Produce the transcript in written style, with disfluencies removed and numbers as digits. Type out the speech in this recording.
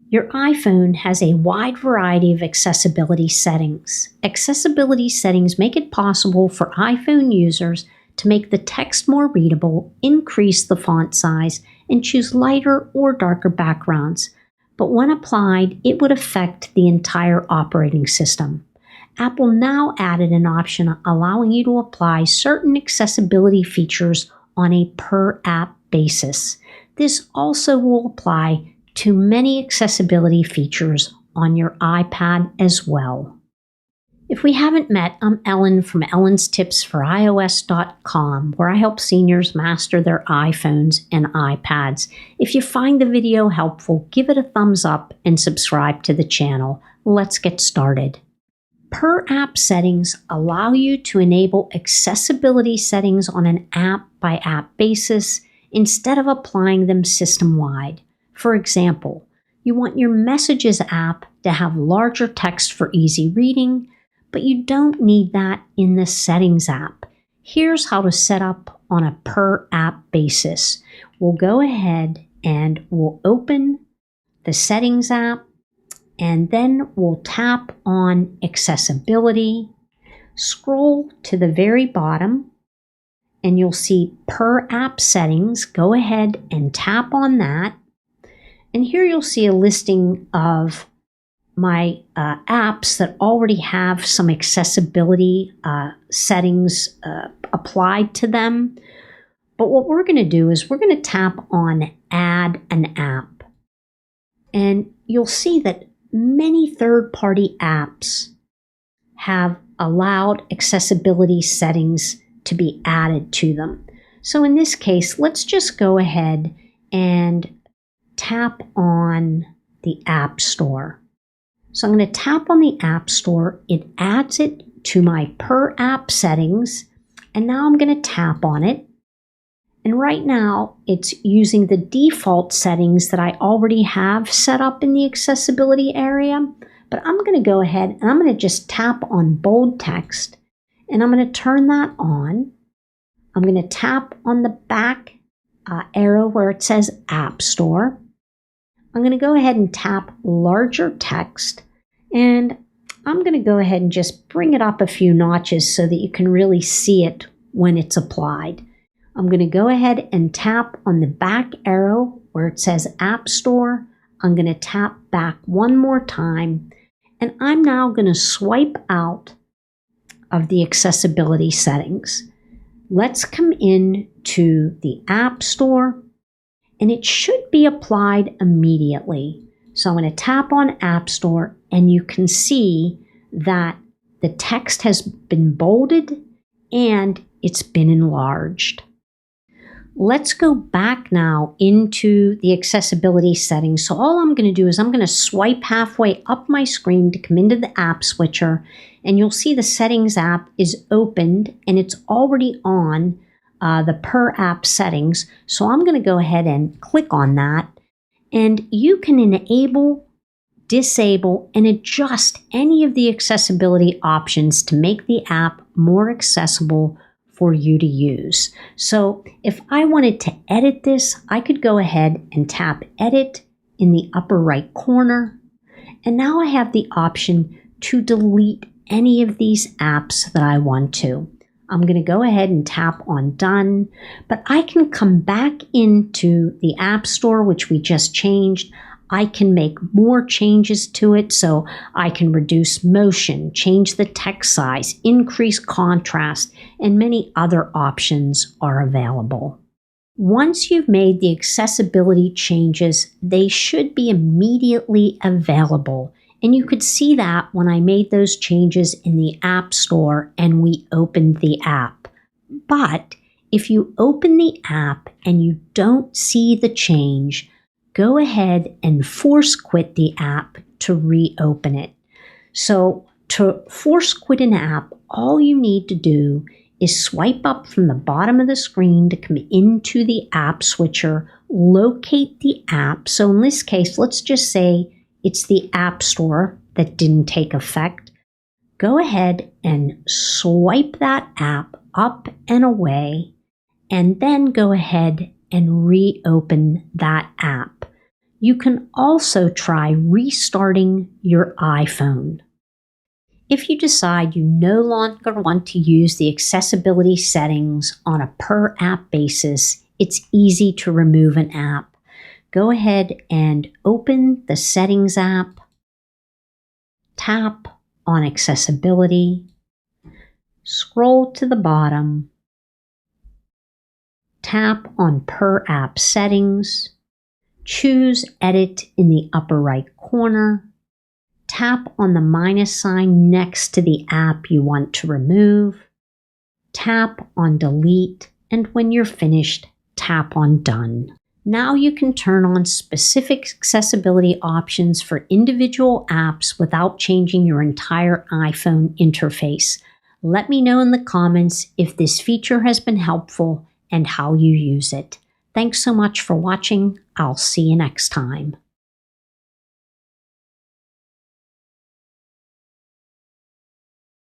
Your iPhone has a wide variety of accessibility settings. Accessibility settings make it possible for iPhone users to make the text more readable, increase the font size, and choose lighter or darker backgrounds. But when applied, it would affect the entire operating system. Apple now added an option allowing you to apply certain accessibility features on a per-app basis. This also will apply to many accessibility features on your iPad as well. If we haven't met, I'm Ellen from ellenstipsforios.com, where I help seniors master their iPhones and iPads. If you find the video helpful, give it a thumbs up and subscribe to the channel. Let's get started. Per-app settings allow you to enable accessibility settings on an app-by-app basis instead of applying them system-wide. For example, you want your Messages app to have larger text for easy reading, but you don't need that in the Settings app. Here's how to set up on a per-app basis. We'll go ahead and we'll open the Settings app, and then we'll tap on Accessibility, scroll to the very bottom, and you'll see Per-app Settings. Go ahead and tap on that. And here you'll see a listing of my apps that already have some accessibility settings applied to them. But what we're going to do is we're going to tap on Add an App. And you'll see that many third-party apps have allowed accessibility settings to be added to them. So in this case, let's just go ahead and tap on the App Store. So I'm going to tap on the App Store. It adds it to my per-app settings, and now I'm going to tap on it. And right now, it's using the default settings that I already have set up in the accessibility area, but I'm going to go ahead and I'm going to just tap on bold text, and I'm going to turn that on. I'm going to tap on the back arrow where it says App Store. I'm going to go ahead and tap larger text, and I'm going to go ahead and just bring it up a few notches so that you can really see it when it's applied. I'm going to go ahead and tap on the back arrow where it says App Store. I'm going to tap back one more time, and I'm now going to swipe out of the accessibility settings. Let's come in to the App Store, and it should be applied immediately. So I'm going to tap on App Store, and you can see that the text has been bolded and it's been enlarged. Let's go back now into the accessibility settings. So all I'm going to do is I'm going to swipe halfway up my screen to come into the app switcher, and you'll see the Settings app is opened and it's already on the per-app settings. So I'm going to go ahead and click on that, and you can enable, disable, and adjust any of the accessibility options to make the app more accessible for you to use. So if I wanted to edit this, I could go ahead and tap Edit in the upper right corner, and now I have the option to delete any of these apps that I want to. I'm going to go ahead and tap on Done, but I can come back into the App Store, which we just changed. I can make more changes to it, so I can reduce motion, change the text size, increase contrast, and many other options are available. Once you've made the accessibility changes, they should be immediately available. And you could see that when I made those changes in the App Store and we opened the app. But if you open the app and you don't see the change, go ahead and force quit the app to reopen it. So to force quit an app, all you need to do is swipe up from the bottom of the screen to come into the app switcher, locate the app. So in this case, let's just say it's the App Store that didn't take effect. Go ahead and swipe that app up and away, and then go ahead and reopen that app. You can also try restarting your iPhone. If you decide you no longer want to use the accessibility settings on a per app basis, it's easy to remove an app. Go ahead and open the Settings app, tap on Accessibility, scroll to the bottom, tap on Per App Settings, choose Edit in the upper right corner, tap on the minus sign next to the app you want to remove, tap on Delete, and when you're finished, tap on Done. Now you can turn on specific accessibility options for individual apps without changing your entire iPhone interface. Let me know in the comments if this feature has been helpful and how you use it. Thanks so much for watching. I'll see you next time.